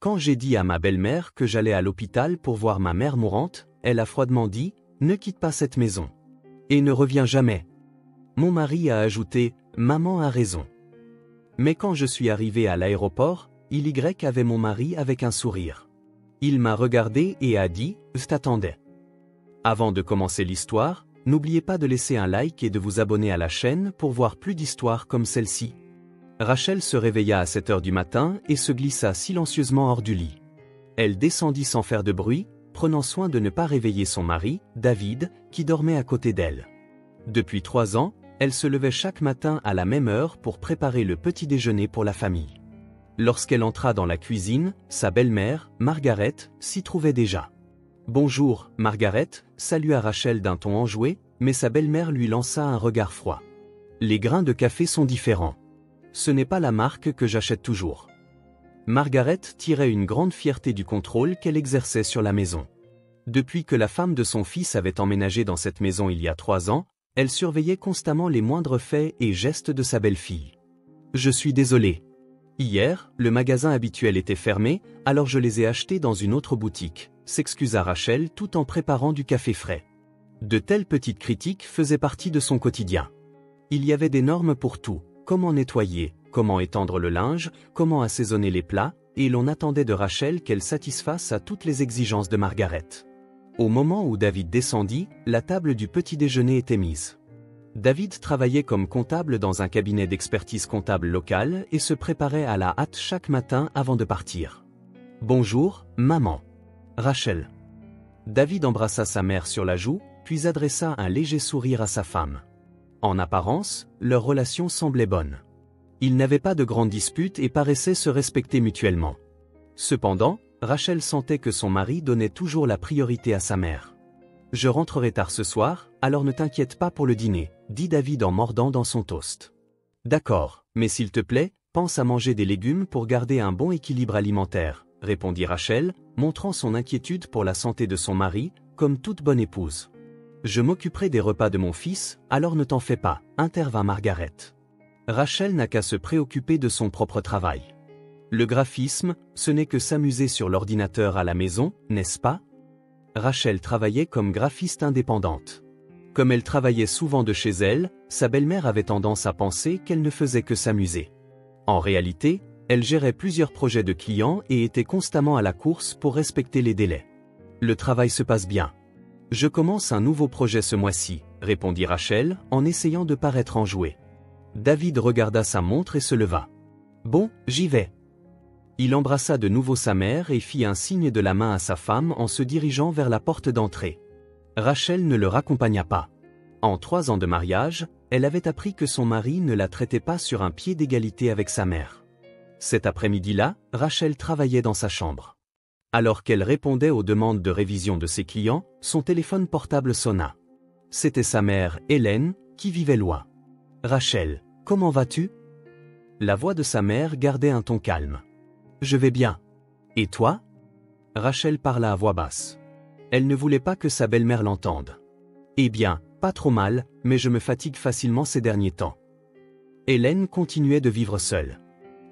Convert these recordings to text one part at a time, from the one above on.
Quand j'ai dit à ma belle-mère que j'allais à l'hôpital pour voir ma mère mourante, elle a froidement dit « Ne quitte pas cette maison. Et ne reviens jamais. » Mon mari a ajouté « Maman a raison. » Mais quand je suis arrivé à l'aéroport, Y avait mon mari avec un sourire. Il m'a regardé et a dit « Je t'attendais. » Avant de commencer l'histoire, n'oubliez pas de laisser un like et de vous abonner à la chaîne pour voir plus d'histoires comme celle-ci. Rachel se réveilla à 7 heures du matin et se glissa silencieusement hors du lit. Elle descendit sans faire de bruit, prenant soin de ne pas réveiller son mari, David, qui dormait à côté d'elle. Depuis 3 ans, elle se levait chaque matin à la même heure pour préparer le petit déjeuner pour la famille. Lorsqu'elle entra dans la cuisine, sa belle-mère, Margaret, s'y trouvait déjà. « Bonjour, Margaret » salua Rachel d'un ton enjoué, mais sa belle-mère lui lança un regard froid. « Les grains de café sont différents. Ce n'est pas la marque que j'achète toujours. » Margaret tirait une grande fierté du contrôle qu'elle exerçait sur la maison. Depuis que la femme de son fils avait emménagé dans cette maison il y a 3 ans, elle surveillait constamment les moindres faits et gestes de sa belle-fille. « Je suis désolée. Hier, le magasin habituel était fermé, alors je les ai achetés dans une autre boutique, » s'excusa Rachel tout en préparant du café frais. De telles petites critiques faisaient partie de son quotidien. Il y avait des normes pour tout, comment nettoyer, comment étendre le linge, comment assaisonner les plats, et l'on attendait de Rachel qu'elle satisfasse à toutes les exigences de Margaret. Au moment où David descendit, la table du petit déjeuner était mise. David travaillait comme comptable dans un cabinet d'expertise comptable local et se préparait à la hâte chaque matin avant de partir. « Bonjour, maman. » Rachel. David embrassa sa mère sur la joue, puis adressa un léger sourire à sa femme. En apparence, leur relation semblait bonne. Ils n'avaient pas de grandes disputes et paraissaient se respecter mutuellement. Cependant, Rachel sentait que son mari donnait toujours la priorité à sa mère. « Je rentrerai tard ce soir, alors ne t'inquiète pas pour le dîner » dit David en mordant dans son toast. « D'accord, mais s'il te plaît, pense à manger des légumes pour garder un bon équilibre alimentaire » répondit Rachel, montrant son inquiétude pour la santé de son mari, comme toute bonne épouse. « Je m'occuperai des repas de mon fils, alors ne t'en fais pas » intervint Margaret. Rachel n'a qu'à se préoccuper de son propre travail. Le graphisme, ce n'est que s'amuser sur l'ordinateur à la maison, n'est-ce pas? Rachel travaillait comme graphiste indépendante. Comme elle travaillait souvent de chez elle, sa belle-mère avait tendance à penser qu'elle ne faisait que s'amuser. En réalité, elle gérait plusieurs projets de clients et était constamment à la course pour respecter les délais. Le travail se passe bien. Je commence un nouveau projet ce mois-ci, répondit Rachel en essayant de paraître enjouée. David regarda sa montre et se leva. Bon, j'y vais. Il embrassa de nouveau sa mère et fit un signe de la main à sa femme en se dirigeant vers la porte d'entrée. Rachel ne le raccompagna pas. En 3 ans de mariage, elle avait appris que son mari ne la traitait pas sur un pied d'égalité avec sa mère. Cet après-midi-là, Rachel travaillait dans sa chambre. Alors qu'elle répondait aux demandes de révision de ses clients, son téléphone portable sonna. C'était sa mère, Hélène, qui vivait loin. « Rachel, comment vas-tu » La voix de sa mère gardait un ton calme. « Je vais bien. Et toi » Rachel parla à voix basse. Elle ne voulait pas que sa belle-mère l'entende. « Eh bien, pas trop mal, mais je me fatigue facilement ces derniers temps. » Hélène continuait de vivre seule.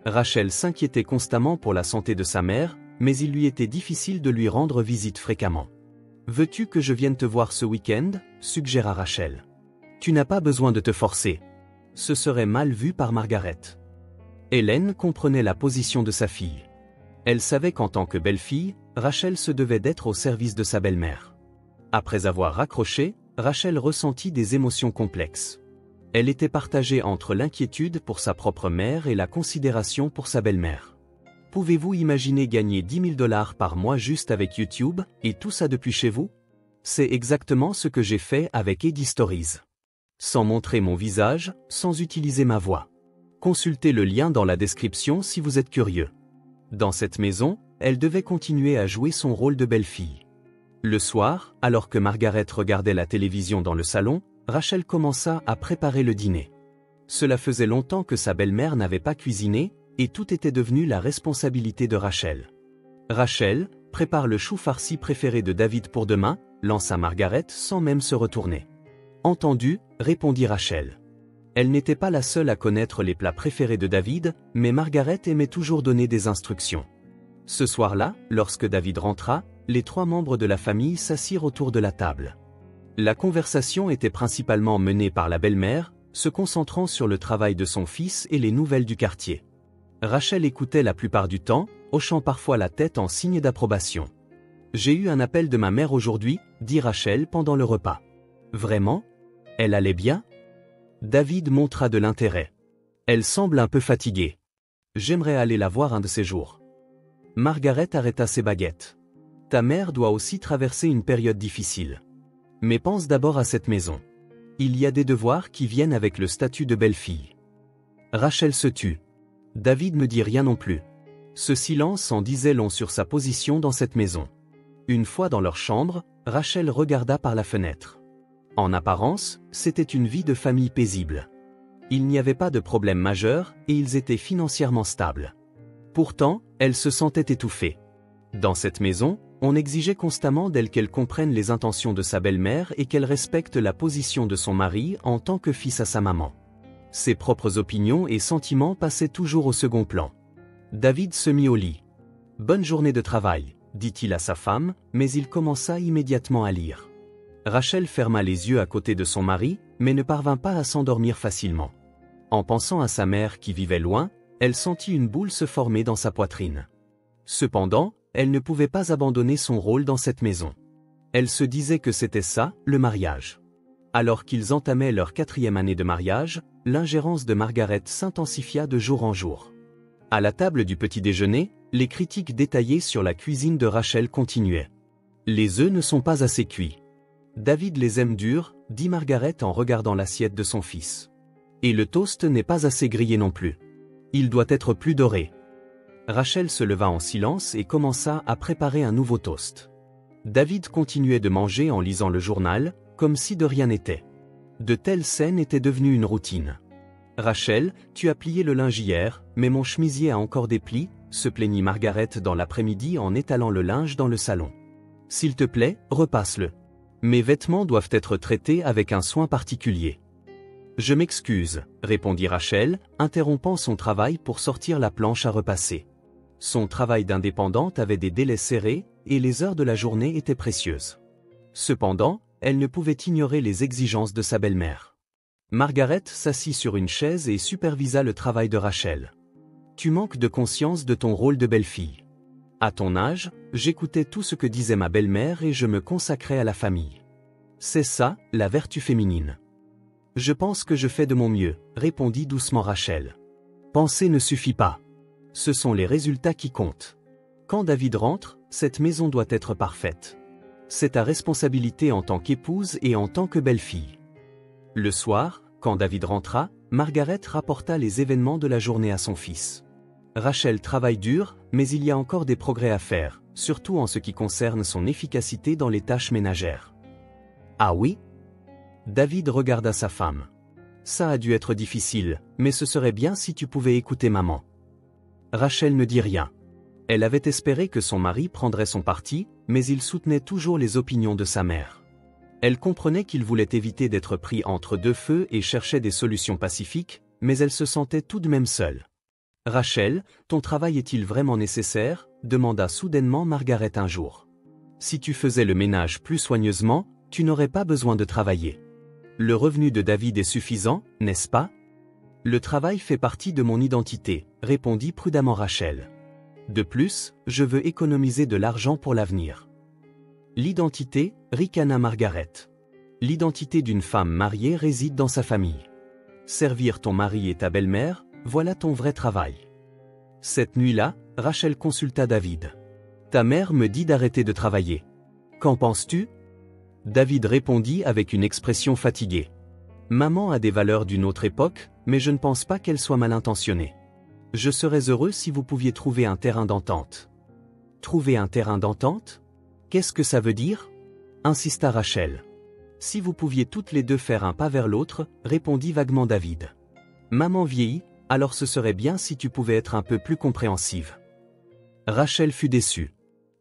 Rachel s'inquiétait constamment pour la santé de sa mère, mais il lui était difficile de lui rendre visite fréquemment. « Veux-tu que je vienne te voir ce week-end » suggéra Rachel. « Tu n'as pas besoin de te forcer. Ce serait mal vu par Margaret. » Hélène comprenait la position de sa fille. Elle savait qu'en tant que belle-fille, Rachel se devait d'être au service de sa belle-mère. Après avoir raccroché, Rachel ressentit des émotions complexes. Elle était partagée entre l'inquiétude pour sa propre mère et la considération pour sa belle-mère. Pouvez-vous imaginer gagner 10 000 $ par mois juste avec YouTube, et tout ça depuis chez vous? C'est exactement ce que j'ai fait avec Eddie Stories. Sans montrer mon visage, sans utiliser ma voix. Consultez le lien dans la description si vous êtes curieux. Dans cette maison, elle devait continuer à jouer son rôle de belle-fille. Le soir, alors que Margaret regardait la télévision dans le salon, Rachel commença à préparer le dîner. Cela faisait longtemps que sa belle-mère n'avait pas cuisiné, et tout était devenu la responsabilité de Rachel. « Rachel, prépare le chou farci préféré de David pour demain » lança Margaret sans même se retourner. « Entendu » répondit Rachel. Elle n'était pas la seule à connaître les plats préférés de David, mais Margaret aimait toujours donner des instructions. Ce soir-là, lorsque David rentra, les 3 membres de la famille s'assirent autour de la table. La conversation était principalement menée par la belle-mère, se concentrant sur le travail de son fils et les nouvelles du quartier. Rachel écoutait la plupart du temps, hochant parfois la tête en signe d'approbation. « J'ai eu un appel de ma mère aujourd'hui », dit Rachel pendant le repas. « Vraiment ? Elle allait bien ?» David montra de l'intérêt. « Elle semble un peu fatiguée. J'aimerais aller la voir un de ces jours. » Margaret arrêta ses baguettes. « Ta mère doit aussi traverser une période difficile. Mais pense d'abord à cette maison. Il y a des devoirs qui viennent avec le statut de belle-fille. » Rachel se tut. David ne dit rien non plus. Ce silence en disait long sur sa position dans cette maison. Une fois dans leur chambre, Rachel regarda par la fenêtre. En apparence, c'était une vie de famille paisible. Il n'y avait pas de problème majeur et ils étaient financièrement stables. Pourtant, elle se sentait étouffée. Dans cette maison, on exigeait constamment d'elle qu'elle comprenne les intentions de sa belle-mère et qu'elle respecte la position de son mari en tant que fils à sa maman. Ses propres opinions et sentiments passaient toujours au second plan. David se mit au lit. « Bonne journée de travail », dit-il à sa femme, mais il commença immédiatement à lire. Rachel ferma les yeux à côté de son mari, mais ne parvint pas à s'endormir facilement. En pensant à sa mère qui vivait loin, elle sentit une boule se former dans sa poitrine. Cependant, elle ne pouvait pas abandonner son rôle dans cette maison. Elle se disait que c'était ça, le mariage. Alors qu'ils entamaient leur 4e année de mariage, l'ingérence de Margaret s'intensifia de jour en jour. À la table du petit déjeuner, les critiques détaillées sur la cuisine de Rachel continuaient. « Les œufs ne sont pas assez cuits. David les aime durs », dit Margaret en regardant l'assiette de son fils. « Et le toast n'est pas assez grillé non plus. Il doit être plus doré. » Rachel se leva en silence et commença à préparer un nouveau toast. David continuait de manger en lisant le journal, comme si de rien n'était. De telles scènes étaient devenues une routine. « Rachel, tu as plié le linge hier, mais mon chemisier a encore des plis », se plaignit Margaret dans l'après-midi en étalant le linge dans le salon. « S'il te plaît, repasse-le. Mes vêtements doivent être traités avec un soin particulier. » « Je m'excuse, » répondit Rachel, interrompant son travail pour sortir la planche à repasser. Son travail d'indépendante avait des délais serrés, et les heures de la journée étaient précieuses. Cependant, elle ne pouvait ignorer les exigences de sa belle-mère. Margaret s'assit sur une chaise et supervisa le travail de Rachel. « Tu manques de conscience de ton rôle de belle-fille. À ton âge, j'écoutais tout ce que disait ma belle-mère et je me consacrais à la famille. C'est ça, la vertu féminine. » « Je pense que je fais de mon mieux, » répondit doucement Rachel. « Penser ne suffit pas. Ce sont les résultats qui comptent. Quand David rentre, cette maison doit être parfaite. C'est ta responsabilité en tant qu'épouse et en tant que belle-fille. » Le soir, quand David rentra, Margaret rapporta les événements de la journée à son fils. « Rachel travaille dur, mais il y a encore des progrès à faire, surtout en ce qui concerne son efficacité dans les tâches ménagères. »« Ah oui ? » David regarda sa femme. « Ça a dû être difficile, mais ce serait bien si tu pouvais écouter maman. » Rachel ne dit rien. Elle avait espéré que son mari prendrait son parti, mais il soutenait toujours les opinions de sa mère. Elle comprenait qu'il voulait éviter d'être pris entre deux feux et cherchait des solutions pacifiques, mais elle se sentait tout de même seule. « Rachel, ton travail est-il vraiment nécessaire ?» demanda soudainement Margaret un jour. « Si tu faisais le ménage plus soigneusement, tu n'aurais pas besoin de travailler. Le revenu de David est suffisant, n'est-ce pas ? » « Le travail fait partie de mon identité, » répondit prudemment Rachel. « De plus, je veux économiser de l'argent pour l'avenir. » « L'identité, » ricana Margaret. « L'identité d'une femme mariée réside dans sa famille. Servir ton mari et ta belle-mère, voilà ton vrai travail. » Cette nuit-là, Rachel consulta David. « Ta mère me dit d'arrêter de travailler. Qu'en penses-tu ? » David répondit avec une expression fatiguée. « Maman a des valeurs d'une autre époque, mais je ne pense pas qu'elle soit mal intentionnée. Je serais heureux si vous pouviez trouver un terrain d'entente. » « Trouver un terrain d'entente ? Qu'est-ce que ça veut dire ? » insista Rachel. « Si vous pouviez toutes les deux faire un pas vers l'autre, » répondit vaguement David. « Maman vieillit, alors ce serait bien si tu pouvais être un peu plus compréhensive. » Rachel fut déçue.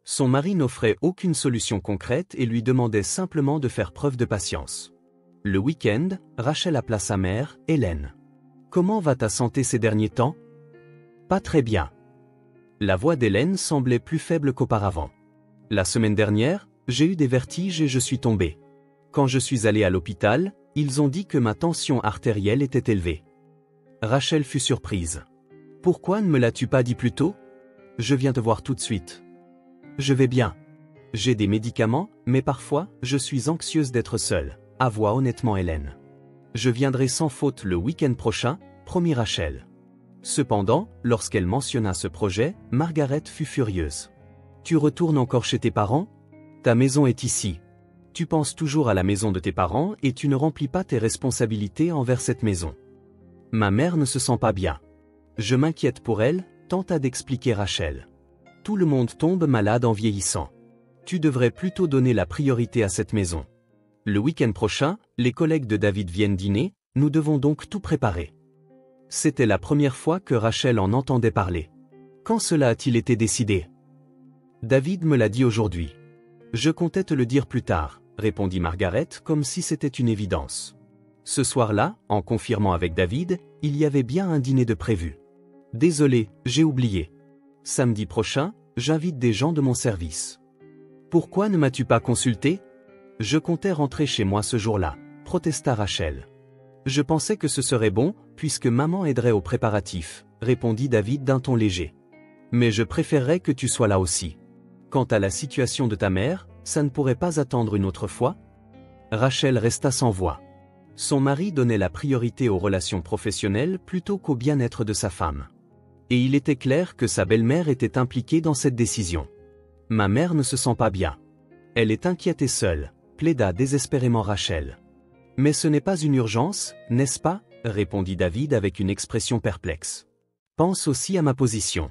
Son mari n'offrait aucune solution concrète et lui demandait simplement de faire preuve de patience. Le week-end, Rachel appela sa mère, Hélène. « Comment va ta santé ces derniers temps ? » « Pas très bien. » La voix d'Hélène semblait plus faible qu'auparavant. La semaine dernière, j'ai eu des vertiges et je suis tombée. Quand je suis allée à l'hôpital, ils ont dit que ma tension artérielle était élevée. Rachel fut surprise. Pourquoi ne me l'as-tu pas dit plus tôt? Je viens te voir tout de suite. Je vais bien. J'ai des médicaments, mais parfois, je suis anxieuse d'être seule, avoua honnêtement Hélène. Je viendrai sans faute le week-end prochain, promit Rachel. Cependant, lorsqu'elle mentionna ce projet, Margaret fut furieuse. Tu retournes encore chez tes parents? Ta maison est ici. Tu penses toujours à la maison de tes parents et tu ne remplis pas tes responsabilités envers cette maison. Ma mère ne se sent pas bien. Je m'inquiète pour elle, tenta d'expliquer Rachel. Tout le monde tombe malade en vieillissant. Tu devrais plutôt donner la priorité à cette maison. Le week-end prochain, les collègues de David viennent dîner, nous devons donc tout préparer. C'était la première fois que Rachel en entendait parler. Quand cela a-t-il été décidé? David me l'a dit aujourd'hui. Je comptais te le dire plus tard, répondit Margaret comme si c'était une évidence. Ce soir-là, en confirmant avec David, il y avait bien un dîner de prévu. Désolé, j'ai oublié. Samedi prochain, j'invite des gens de mon service. Pourquoi ne m'as-tu pas consulté? Je comptais rentrer chez moi ce jour-là, protesta Rachel. Je pensais que ce serait bon, puisque maman aiderait aux préparatifs, répondit David d'un ton léger. Mais je préférerais que tu sois là aussi. Quant à la situation de ta mère, ça ne pourrait pas attendre une autre fois? Rachel resta sans voix. Son mari donnait la priorité aux relations professionnelles plutôt qu'au bien-être de sa femme. Et il était clair que sa belle-mère était impliquée dans cette décision. Ma mère ne se sent pas bien. Elle est inquiète et seule, plaida désespérément Rachel. Mais ce n'est pas une urgence, n'est-ce pas? Répondit David avec une expression perplexe. Pense aussi à ma position.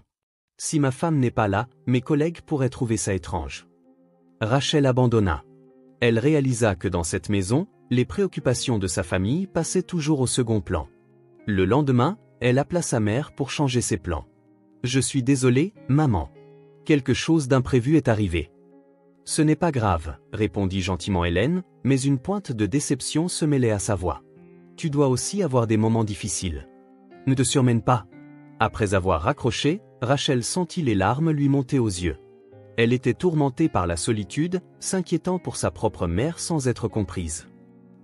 Si ma femme n'est pas là, mes collègues pourraient trouver ça étrange. Rachel abandonna. Elle réalisa que dans cette maison, les préoccupations de sa famille passaient toujours au second plan. Le lendemain, elle appela sa mère pour changer ses plans. Je suis désolée, maman. Quelque chose d'imprévu est arrivé. Ce n'est pas grave, répondit gentiment Hélène, mais une pointe de déception se mêlait à sa voix. Tu dois aussi avoir des moments difficiles. Ne te surmène pas. Après avoir raccroché, Rachel sentit les larmes lui monter aux yeux. Elle était tourmentée par la solitude, s'inquiétant pour sa propre mère sans être comprise.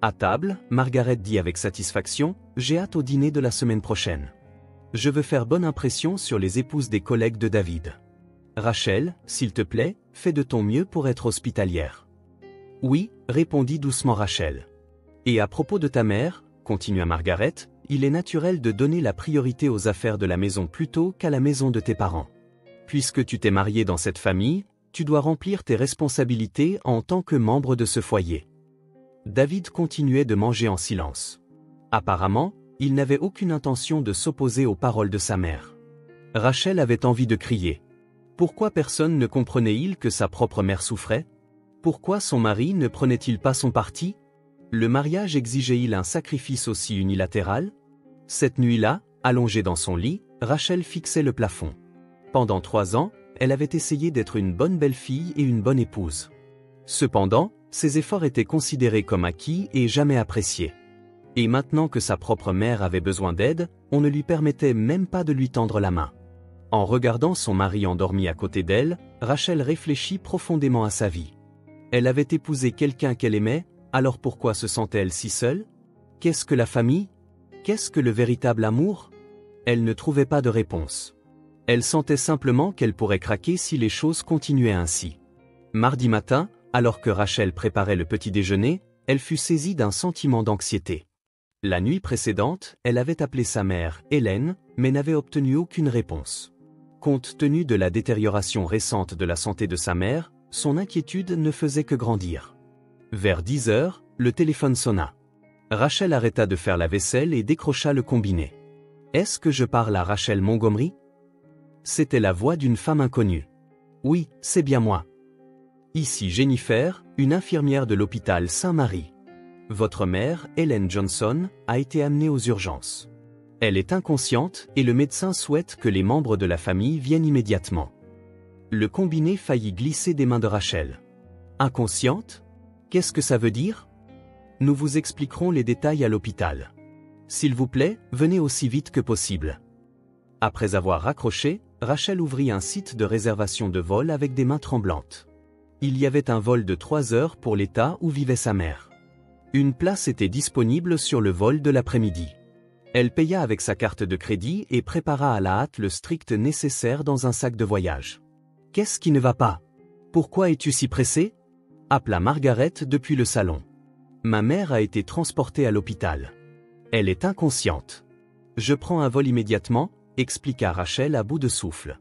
À table, Margaret dit avec satisfaction, « J'ai hâte au dîner de la semaine prochaine. Je veux faire bonne impression sur les épouses des collègues de David. Rachel, s'il te plaît, fais de ton mieux pour être hospitalière. » Oui, répondit doucement Rachel. Et à propos de ta mère, continua Margaret, il est naturel de donner la priorité aux affaires de la maison plutôt qu'à la maison de tes parents. Puisque tu t'es marié dans cette famille, tu dois remplir tes responsabilités en tant que membre de ce foyer. David continuait de manger en silence. Apparemment, il n'avait aucune intention de s'opposer aux paroles de sa mère. Rachel avait envie de crier. Pourquoi personne ne comprenait-il que sa propre mère souffrait? Pourquoi son mari ne prenait-il pas son parti? Le mariage exigeait-il un sacrifice aussi unilatéral? Cette nuit-là, allongée dans son lit, Rachel fixait le plafond. Pendant 3 ans, elle avait essayé d'être une bonne belle-fille et une bonne épouse. Cependant, ses efforts étaient considérés comme acquis et jamais appréciés. Et maintenant que sa propre mère avait besoin d'aide, on ne lui permettait même pas de lui tendre la main. En regardant son mari endormi à côté d'elle, Rachel réfléchit profondément à sa vie. Elle avait épousé quelqu'un qu'elle aimait, alors pourquoi se sentait-elle si seule? Qu'est-ce que la famille? Qu'est-ce que le véritable amour? Elle ne trouvait pas de réponse. Elle sentait simplement qu'elle pourrait craquer si les choses continuaient ainsi. Mardi matin, alors que Rachel préparait le petit déjeuner, elle fut saisie d'un sentiment d'anxiété. La nuit précédente, elle avait appelé sa mère, Hélène, mais n'avait obtenu aucune réponse. Compte tenu de la détérioration récente de la santé de sa mère, son inquiétude ne faisait que grandir. Vers 10 heures, le téléphone sonna. Rachel arrêta de faire la vaisselle et décrocha le combiné. « Est-ce que je parle à Rachel Montgomery ?» C'était la voix d'une femme inconnue. « Oui, c'est bien moi. Ici Jennifer, une infirmière de l'hôpital Saint-Marie. Votre mère, Helen Johnson, a été amenée aux urgences. Elle est inconsciente et le médecin souhaite que les membres de la famille viennent immédiatement. » Le combiné faillit glisser des mains de Rachel. « Inconsciente? Qu'est-ce que ça veut dire? Nous vous expliquerons les détails à l'hôpital. S'il vous plaît, venez aussi vite que possible. » Après avoir raccroché, Rachel ouvrit un site de réservation de vol avec des mains tremblantes. Il y avait un vol de 3 heures pour l'État où vivait sa mère. Une place était disponible sur le vol de l'après-midi. Elle paya avec sa carte de crédit et prépara à la hâte le strict nécessaire dans un sac de voyage. « Qu'est-ce qui ne va pas? Pourquoi es-tu si pressée ?» appela Margaret depuis le salon. « Ma mère a été transportée à l'hôpital. Elle est inconsciente. Je prends un vol immédiatement, » expliqua Rachel à bout de souffle.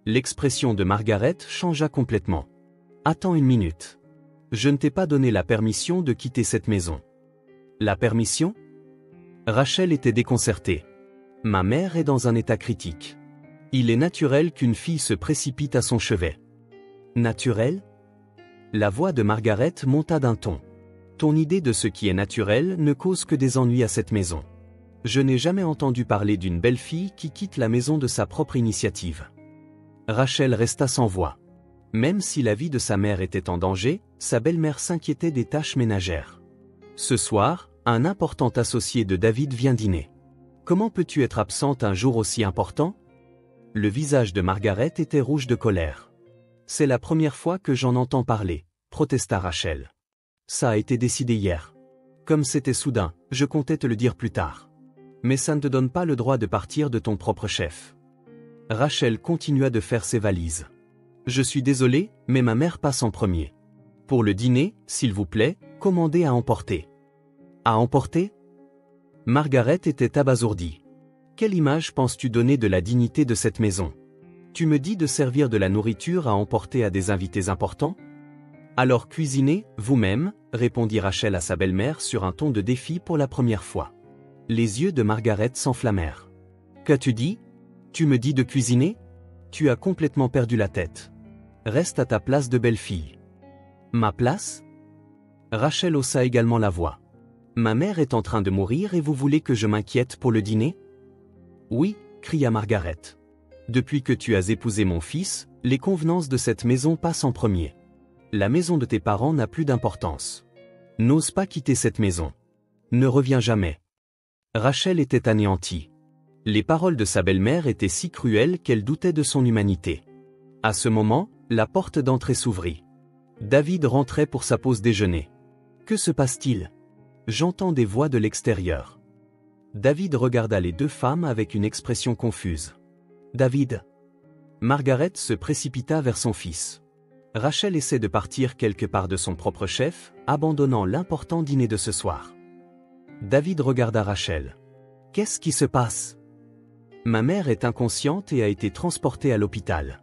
L'expression de Margaret changea complètement. « Attends une minute. Je ne t'ai pas donné la permission de quitter cette maison. » « La permission ? » Rachel était déconcertée. « Ma mère est dans un état critique. Il est naturel qu'une fille se précipite à son chevet. » « Naturel ? » La voix de Margaret monta d'un ton. « Ton idée de ce qui est naturel ne cause que des ennuis à cette maison. Je n'ai jamais entendu parler d'une belle fille qui quitte la maison de sa propre initiative. » Rachel resta sans voix. Même si la vie de sa mère était en danger, sa belle-mère s'inquiétait des tâches ménagères. Ce soir, un important associé de David vient dîner. « Comment peux-tu être absente un jour aussi important ?» Le visage de Margaret était rouge de colère. « C'est la première fois que j'en entends parler, » protesta Rachel. « Ça a été décidé hier. Comme c'était soudain, je comptais te le dire plus tard. Mais ça ne te donne pas le droit de partir de ton propre chef. » Rachel continua de faire ses valises. « Je suis désolée, mais ma mère passe en premier. Pour le dîner, s'il vous plaît, commandez à emporter. » À emporter ? Margaret était abasourdie. Quelle image penses-tu donner de la dignité de cette maison ? Tu me dis de servir de la nourriture à emporter à des invités importants ? Alors cuisinez, vous-même, répondit Rachel à sa belle-mère sur un ton de défi pour la première fois. Les yeux de Margaret s'enflammèrent. Qu'as-tu dit ? Tu me dis de cuisiner ? Tu as complètement perdu la tête. Reste à ta place de belle-fille. Ma place ? Rachel haussa également la voix. Ma mère est en train de mourir et vous voulez que je m'inquiète pour le dîner ? Oui, cria Margaret. Depuis que tu as épousé mon fils, les convenances de cette maison passent en premier. La maison de tes parents n'a plus d'importance. N'ose pas quitter cette maison. Ne reviens jamais. Rachel était anéantie. Les paroles de sa belle-mère étaient si cruelles qu'elle doutait de son humanité. À ce moment, la porte d'entrée s'ouvrit. David rentrait pour sa pause déjeuner. Que se passe-t-il ? J'entends des voix de l'extérieur. David regarda les deux femmes avec une expression confuse. David. Margaret se précipita vers son fils. Rachel essaie de partir quelque part de son propre chef, abandonnant l'important dîner de ce soir. David regarda Rachel. Qu'est-ce qui se passe ? Ma mère est inconsciente et a été transportée à l'hôpital.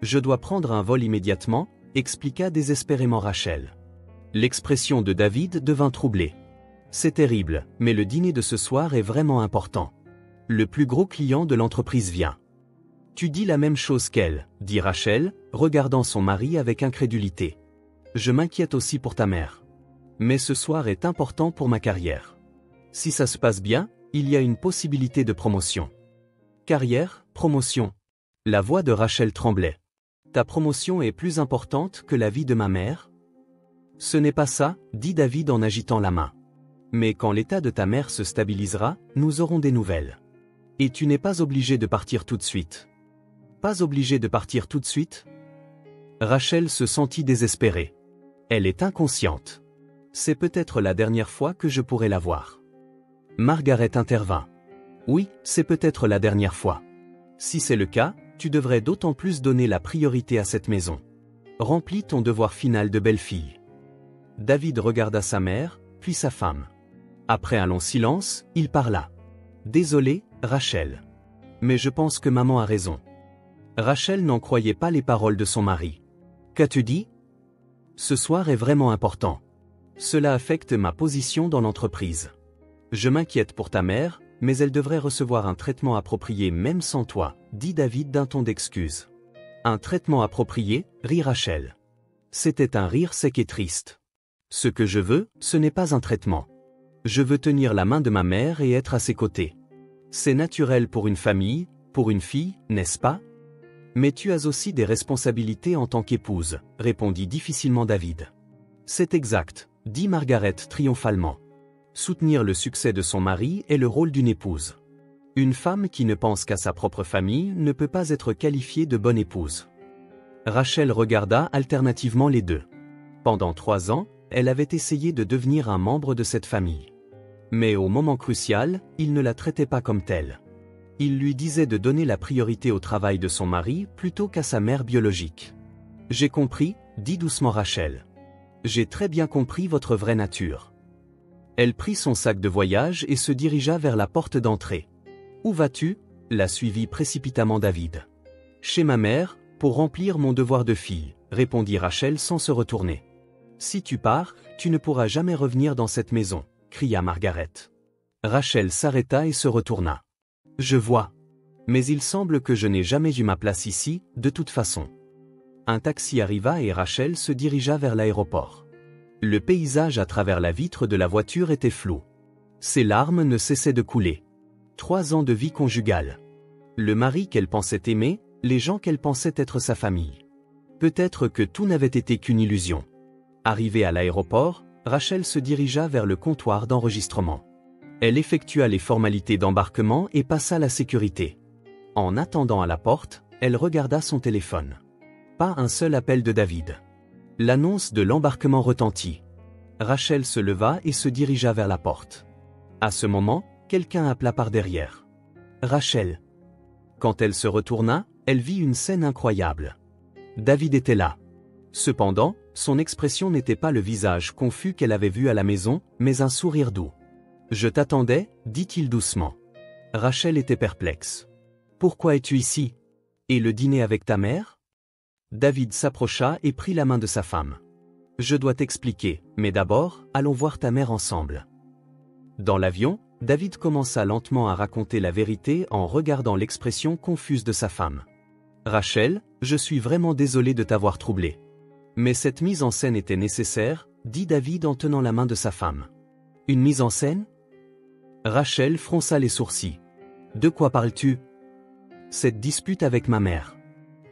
Je dois prendre un vol immédiatement, expliqua désespérément Rachel. L'expression de David devint troublée. C'est terrible, mais le dîner de ce soir est vraiment important. Le plus gros client de l'entreprise vient. Tu dis la même chose qu'elle, dit Rachel, regardant son mari avec incrédulité. Je m'inquiète aussi pour ta mère. Mais ce soir est important pour ma carrière. Si ça se passe bien, il y a une possibilité de promotion. Carrière, promotion. La voix de Rachel tremblait. Ta promotion est plus importante que la vie de ma mère ? Ce n'est pas ça, dit David en agitant la main. Mais quand l'état de ta mère se stabilisera, nous aurons des nouvelles. Et tu n'es pas obligé de partir tout de suite. Pas obligé de partir tout de suite ? Rachel se sentit désespérée. Elle est inconsciente. C'est peut-être la dernière fois que je pourrai la voir. Margaret intervint. Oui, c'est peut-être la dernière fois. Si c'est le cas, tu devrais d'autant plus donner la priorité à cette maison. Remplis ton devoir final de belle-fille. David regarda sa mère, puis sa femme. Après un long silence, il parla. Désolé, Rachel. Mais je pense que maman a raison. Rachel n'en croyait pas les paroles de son mari. Qu'as-tu dit ? Ce soir est vraiment important. Cela affecte ma position dans l'entreprise. Je m'inquiète pour ta mère, mais elle devrait recevoir un traitement approprié même sans toi, dit David d'un ton d'excuse. Un traitement approprié, rit Rachel. C'était un rire sec et triste. Ce que je veux, ce n'est pas un traitement. Je veux tenir la main de ma mère et être à ses côtés. C'est naturel pour une famille, pour une fille, n'est-ce pas ? Mais tu as aussi des responsabilités en tant qu'épouse, répondit difficilement David. C'est exact, dit Margaret triomphalement. Soutenir le succès de son mari est le rôle d'une épouse. Une femme qui ne pense qu'à sa propre famille ne peut pas être qualifiée de bonne épouse. Rachel regarda alternativement les deux. Pendant 3 ans, elle avait essayé de devenir un membre de cette famille. Mais au moment crucial, il ne la traitait pas comme telle. Il lui disait de donner la priorité au travail de son mari plutôt qu'à sa mère biologique. « J'ai compris », dit doucement Rachel. « J'ai très bien compris votre vraie nature. » Elle prit son sac de voyage et se dirigea vers la porte d'entrée. « Où vas-tu » la suivit précipitamment David. « Chez ma mère, pour remplir mon devoir de fille », répondit Rachel sans se retourner. « Si tu pars, tu ne pourras jamais revenir dans cette maison », cria Margaret. Rachel s'arrêta et se retourna. « Je vois. Mais il semble que je n'ai jamais eu ma place ici, de toute façon. » Un taxi arriva et Rachel se dirigea vers l'aéroport. Le paysage à travers la vitre de la voiture était flou. Ses larmes ne cessaient de couler. 3 ans de vie conjugale. Le mari qu'elle pensait aimer, les gens qu'elle pensait être sa famille. Peut-être que tout n'avait été qu'une illusion. Arrivée à l'aéroport, Rachel se dirigea vers le comptoir d'enregistrement. Elle effectua les formalités d'embarquement et passa la sécurité. En attendant à la porte, elle regarda son téléphone. Pas un seul appel de David. L'annonce de l'embarquement retentit. Rachel se leva et se dirigea vers la porte. À ce moment, quelqu'un appela par derrière. « Rachel !» Quand elle se retourna, elle vit une scène incroyable. David était là. Cependant, son expression n'était pas le visage confus qu'elle avait vu à la maison, mais un sourire doux. « Je t'attendais » dit-il doucement. Rachel était perplexe. « Pourquoi es-tu ici ? Et le dîner avec ta mère ?» David s'approcha et prit la main de sa femme. « Je dois t'expliquer, mais d'abord, allons voir ta mère ensemble. » Dans l'avion, David commença lentement à raconter la vérité en regardant l'expression confuse de sa femme. « Rachel, je suis vraiment désolé de t'avoir troublée. Mais cette mise en scène était nécessaire, » dit David en tenant la main de sa femme. « Une mise en scène ?» Rachel fronça les sourcils. « De quoi parles-tu ? » ?»« Cette dispute avec ma mère.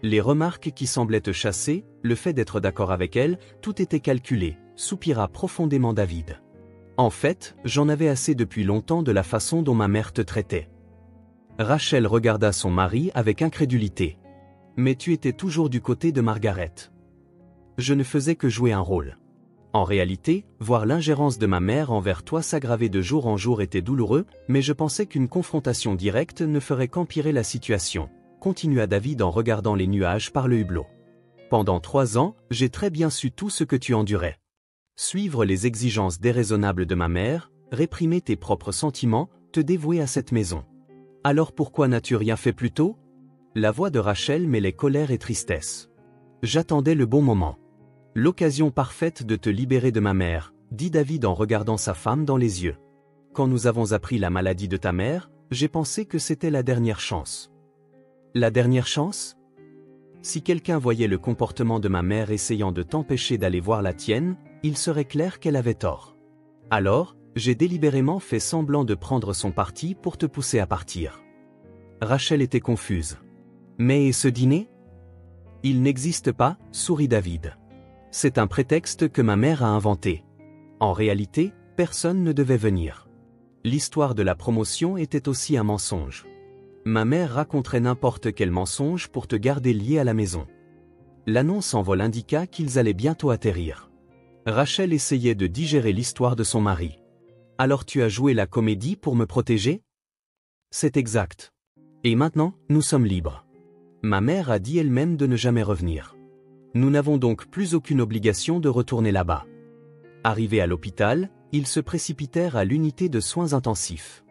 Les remarques qui semblaient te chasser, le fait d'être d'accord avec elle, tout était calculé, » soupira profondément David. « En fait, j'en avais assez depuis longtemps de la façon dont ma mère te traitait. » Rachel regarda son mari avec incrédulité. « Mais tu étais toujours du côté de Margaret. » Je ne faisais que jouer un rôle. En réalité, voir l'ingérence de ma mère envers toi s'aggraver de jour en jour était douloureux, mais je pensais qu'une confrontation directe ne ferait qu'empirer la situation, continua David en regardant les nuages par le hublot. Pendant 3 ans, j'ai très bien su tout ce que tu endurais. Suivre les exigences déraisonnables de ma mère, réprimer tes propres sentiments, te dévouer à cette maison. Alors pourquoi n'as-tu rien fait plus tôt ? La voix de Rachel mêlait colère et tristesse. J'attendais le bon moment. L'occasion parfaite de te libérer de ma mère, dit David en regardant sa femme dans les yeux. Quand nous avons appris la maladie de ta mère, j'ai pensé que c'était la dernière chance. La dernière chance ? Si quelqu'un voyait le comportement de ma mère essayant de t'empêcher d'aller voir la tienne, il serait clair qu'elle avait tort. Alors, j'ai délibérément fait semblant de prendre son parti pour te pousser à partir. Rachel était confuse. Mais ce dîner ? Il n'existe pas, sourit David. C'est un prétexte que ma mère a inventé. En réalité, personne ne devait venir. L'histoire de la promotion était aussi un mensonge. Ma mère raconterait n'importe quel mensonge pour te garder lié à la maison. L'annonce en vol indiqua qu'ils allaient bientôt atterrir. Rachel essayait de digérer l'histoire de son mari. « Alors tu as joué la comédie pour me protéger ? » C'est exact. Et maintenant, nous sommes libres. Ma mère a dit elle-même de ne jamais revenir. Nous n'avons donc plus aucune obligation de retourner là-bas. Arrivés à l'hôpital, ils se précipitèrent à l'unité de soins intensifs.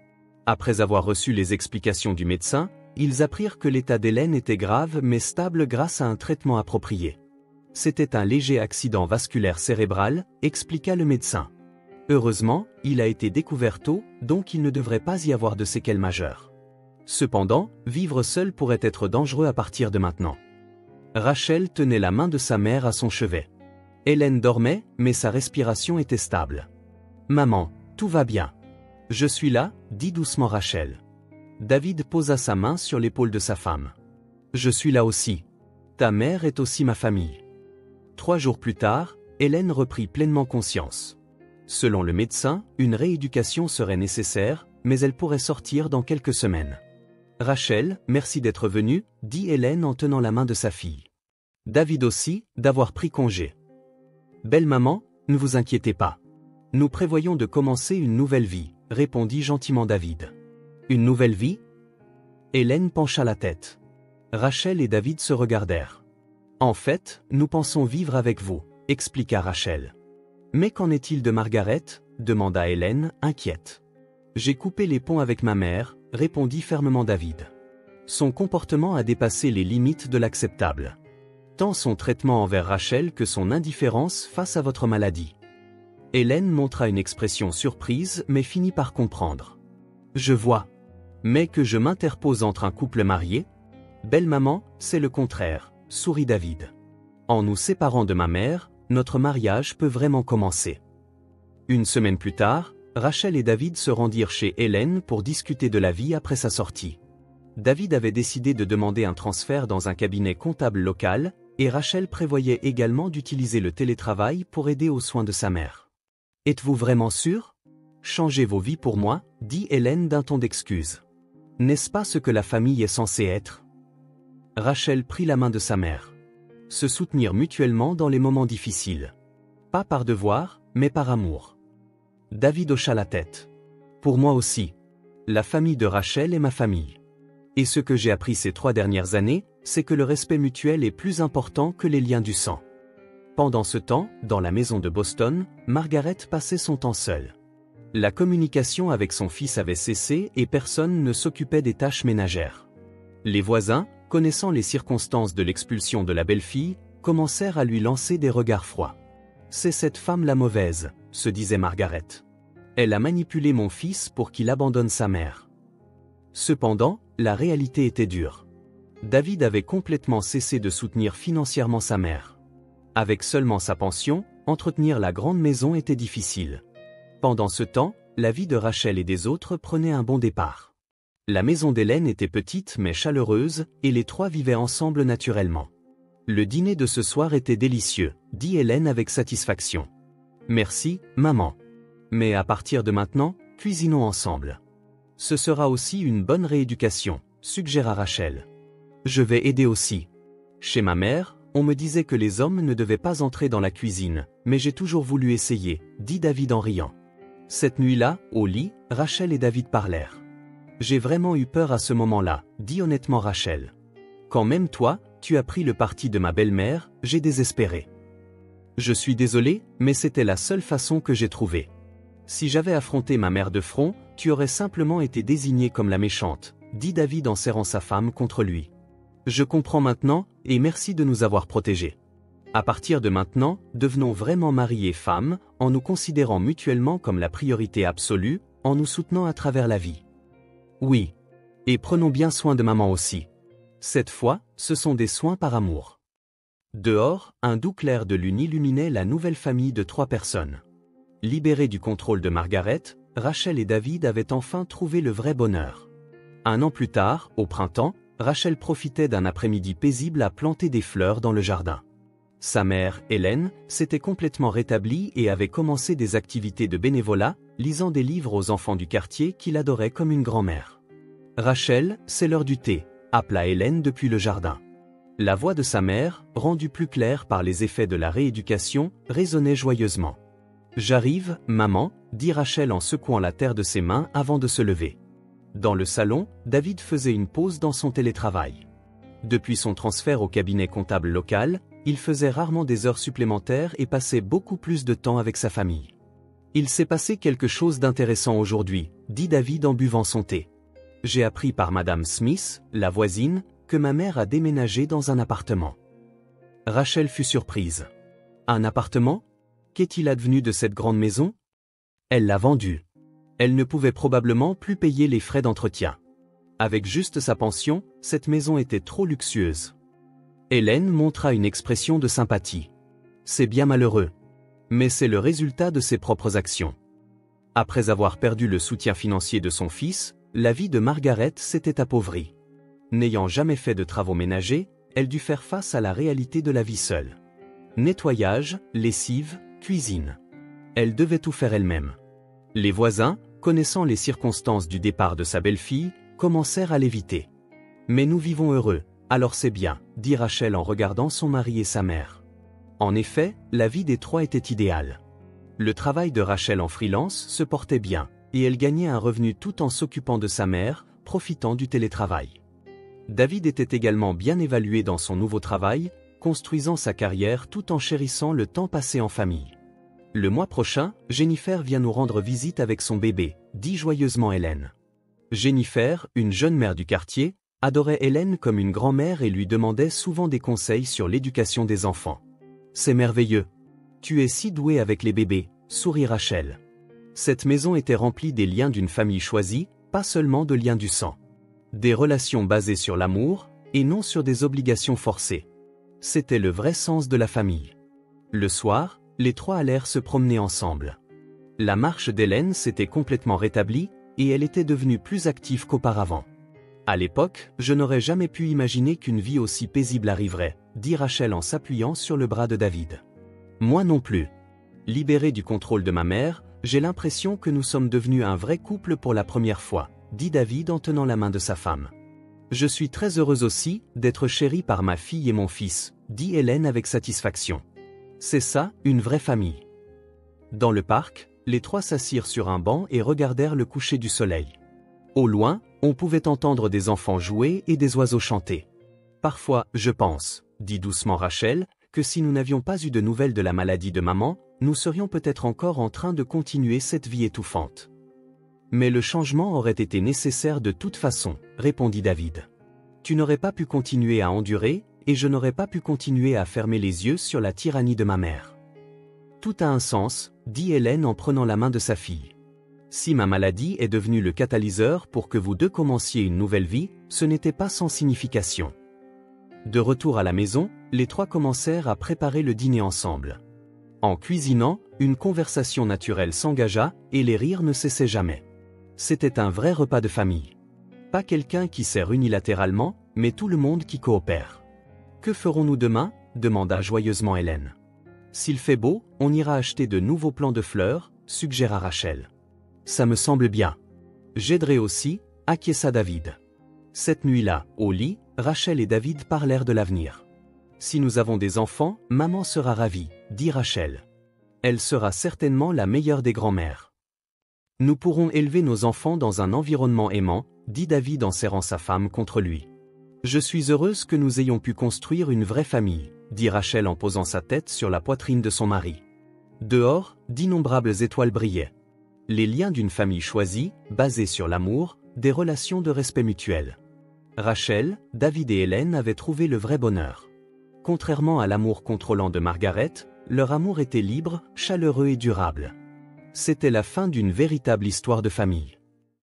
Après avoir reçu les explications du médecin, ils apprirent que l'état d'Hélène était grave mais stable grâce à un traitement approprié. C'était un léger accident vasculaire cérébral, expliqua le médecin. Heureusement, il a été découvert tôt, donc il ne devrait pas y avoir de séquelles majeures. Cependant, vivre seul pourrait être dangereux à partir de maintenant. Rachel tenait la main de sa mère à son chevet. Hélène dormait, mais sa respiration était stable. « Maman, tout va bien. Je suis là, » dit doucement Rachel. David posa sa main sur l'épaule de sa femme. « Je suis là aussi. Ta mère est aussi ma famille. » 3 jours plus tard, Hélène reprit pleinement conscience. Selon le médecin, une rééducation serait nécessaire, mais elle pourrait sortir dans quelques semaines. Rachel, merci d'être venue, dit Hélène en tenant la main de sa fille. David aussi, d'avoir pris congé. Belle maman, ne vous inquiétez pas. Nous prévoyons de commencer une nouvelle vie, répondit gentiment David. Une nouvelle vie? Hélène pencha la tête. Rachel et David se regardèrent. En fait, nous pensons vivre avec vous, expliqua Rachel. Mais qu'en est-il de Margaret? Demanda Hélène, inquiète. J'ai coupé les ponts avec ma mère, répondit fermement David. Son comportement a dépassé les limites de l'acceptable. Tant son traitement envers Rachel que son indifférence face à votre maladie. Hélène montra une expression surprise mais finit par comprendre. Je vois. Mais que je m'interpose entre un couple marié? Belle maman, c'est le contraire, sourit David. En nous séparant de ma mère, notre mariage peut vraiment commencer. Une semaine plus tard, Rachel et David se rendirent chez Hélène pour discuter de la vie après sa sortie. David avait décidé de demander un transfert dans un cabinet comptable local, et Rachel prévoyait également d'utiliser le télétravail pour aider aux soins de sa mère. « Êtes-vous vraiment sûr? Changez vos vies pour moi, dit Hélène d'un ton d'excuse. N'est-ce pas ce que la famille est censée être? Rachel prit la main de sa mère. Se soutenir mutuellement dans les moments difficiles. Pas par devoir, mais par amour. David hocha la tête. Pour moi aussi. La famille de Rachel est ma famille. Et ce que j'ai appris ces 3 dernières années, c'est que le respect mutuel est plus important que les liens du sang. Pendant ce temps, dans la maison de Boston, Margaret passait son temps seule. La communication avec son fils avait cessé et personne ne s'occupait des tâches ménagères. Les voisins, connaissant les circonstances de l'expulsion de la belle-fille, commencèrent à lui lancer des regards froids. « C'est cette femme la mauvaise », se disait Margaret. « Elle a manipulé mon fils pour qu'il abandonne sa mère. » Cependant, la réalité était dure. David avait complètement cessé de soutenir financièrement sa mère. Avec seulement sa pension, entretenir la grande maison était difficile. Pendant ce temps, la vie de Rachel et des autres prenait un bon départ. La maison d'Hélène était petite mais chaleureuse, et les 3 vivaient ensemble naturellement. Le dîner de ce soir était délicieux, dit Hélène avec satisfaction. Merci, maman. Mais à partir de maintenant, cuisinons ensemble. Ce sera aussi une bonne rééducation, suggéra Rachel. Je vais aider aussi. Chez ma mère, on me disait que les hommes ne devaient pas entrer dans la cuisine, mais j'ai toujours voulu essayer, dit David en riant. Cette nuit-là, au lit, Rachel et David parlèrent. J'ai vraiment eu peur à ce moment-là, dit honnêtement Rachel. Quand même toi, tu as pris le parti de ma belle-mère, j'ai désespéré. Je suis désolé, mais c'était la seule façon que j'ai trouvée. Si j'avais affronté ma mère de front, tu aurais simplement été désignée comme la méchante, dit David en serrant sa femme contre lui. Je comprends maintenant, et merci de nous avoir protégés. À partir de maintenant, devenons vraiment mari et femme, en nous considérant mutuellement comme la priorité absolue, en nous soutenant à travers la vie. Oui. Et prenons bien soin de maman aussi. Cette fois, ce sont des soins par amour. Dehors, un doux clair de lune illuminait la nouvelle famille de 3 personnes. Libérés du contrôle de Margaret, Rachel et David avaient enfin trouvé le vrai bonheur. 1 an plus tard, au printemps, Rachel profitait d'un après-midi paisible à planter des fleurs dans le jardin. Sa mère, Hélène, s'était complètement rétablie et avait commencé des activités de bénévolat, lisant des livres aux enfants du quartier qu'il adorait comme une grand-mère. « Rachel, c'est l'heure du thé », appela Hélène depuis le jardin. La voix de sa mère, rendue plus claire par les effets de la rééducation, résonnait joyeusement. « J'arrive, maman », dit Rachel en secouant la terre de ses mains avant de se lever. Dans le salon, David faisait une pause dans son télétravail. Depuis son transfert au cabinet comptable local, il faisait rarement des heures supplémentaires et passait beaucoup plus de temps avec sa famille. « Il s'est passé quelque chose d'intéressant aujourd'hui », dit David en buvant son thé. « J'ai appris par Madame Smith, la voisine, que ma mère a déménagé dans un appartement. » Rachel fut surprise. « Un appartement? Qu'est-il advenu de cette grande maison? » Elle l'a vendue. Elle ne pouvait probablement plus payer les frais d'entretien. Avec juste sa pension, cette maison était trop luxueuse. Hélène montra une expression de sympathie. « C'est bien malheureux. Mais c'est le résultat de ses propres actions. » Après avoir perdu le soutien financier de son fils, la vie de Margaret s'était appauvrie. N'ayant jamais fait de travaux ménagers, elle dut faire face à la réalité de la vie seule. Nettoyage, lessive, cuisine. Elle devait tout faire elle-même. Les voisins, connaissant les circonstances du départ de sa belle-fille, commencèrent à l'éviter. Mais nous vivons heureux, alors c'est bien, dit Rachel en regardant son mari et sa mère. En effet, la vie des trois était idéale. Le travail de Rachel en freelance se portait bien, et elle gagnait un revenu tout en s'occupant de sa mère, profitant du télétravail. David était également bien évalué dans son nouveau travail, construisant sa carrière tout en chérissant le temps passé en famille. Le mois prochain, Jennifer vient nous rendre visite avec son bébé, dit joyeusement Hélène. Jennifer, une jeune mère du quartier, adorait Hélène comme une grand-mère et lui demandait souvent des conseils sur l'éducation des enfants. C'est merveilleux. Tu es si douée avec les bébés, sourit Rachel. Cette maison était remplie des liens d'une famille choisie, pas seulement de liens du sang. Des relations basées sur l'amour, et non sur des obligations forcées. C'était le vrai sens de la famille. Le soir, les trois allèrent se promener ensemble. La marche d'Hélène s'était complètement rétablie, et elle était devenue plus active qu'auparavant. À l'époque, je n'aurais jamais pu imaginer qu'une vie aussi paisible arriverait, dit Rachel en s'appuyant sur le bras de David. Moi non plus. Libérée du contrôle de ma mère, j'ai l'impression que nous sommes devenus un vrai couple pour la première fois, dit David en tenant la main de sa femme. Je suis très heureuse aussi d'être chérie par ma fille et mon fils, dit Hélène avec satisfaction. C'est ça, une vraie famille. Dans le parc, les trois s'assirent sur un banc et regardèrent le coucher du soleil. Au loin, on pouvait entendre des enfants jouer et des oiseaux chanter. Parfois, je pense, dit doucement Rachel, que si nous n'avions pas eu de nouvelles de la maladie de maman, nous serions peut-être encore en train de continuer cette vie étouffante. Mais le changement aurait été nécessaire de toute façon, répondit David. Tu n'aurais pas pu continuer à endurer, et je n'aurais pas pu continuer à fermer les yeux sur la tyrannie de ma mère. Tout a un sens, dit Hélène en prenant la main de sa fille. Si ma maladie est devenue le catalyseur pour que vous deux commenciez une nouvelle vie, ce n'était pas sans signification. De retour à la maison, les trois commencèrent à préparer le dîner ensemble. En cuisinant, une conversation naturelle s'engagea, et les rires ne cessaient jamais. C'était un vrai repas de famille. Pas quelqu'un qui sert unilatéralement, mais tout le monde qui coopère. Que ferons-nous demain ? Demanda joyeusement Hélène. S'il fait beau, on ira acheter de nouveaux plants de fleurs, suggéra Rachel. Ça me semble bien. J'aiderai aussi, acquiesça David. Cette nuit-là, au lit, Rachel et David parlèrent de l'avenir. Si nous avons des enfants, maman sera ravie, dit Rachel. Elle sera certainement la meilleure des grand-mères. Nous pourrons élever nos enfants dans un environnement aimant, dit David en serrant sa femme contre lui. Je suis heureuse que nous ayons pu construire une vraie famille, dit Rachel en posant sa tête sur la poitrine de son mari. Dehors, d'innombrables étoiles brillaient. Les liens d'une famille choisie, basés sur l'amour, des relations de respect mutuel. Rachel, David et Hélène avaient trouvé le vrai bonheur. Contrairement à l'amour contrôlant de Margaret, leur amour était libre, chaleureux et durable. C'était la fin d'une véritable histoire de famille.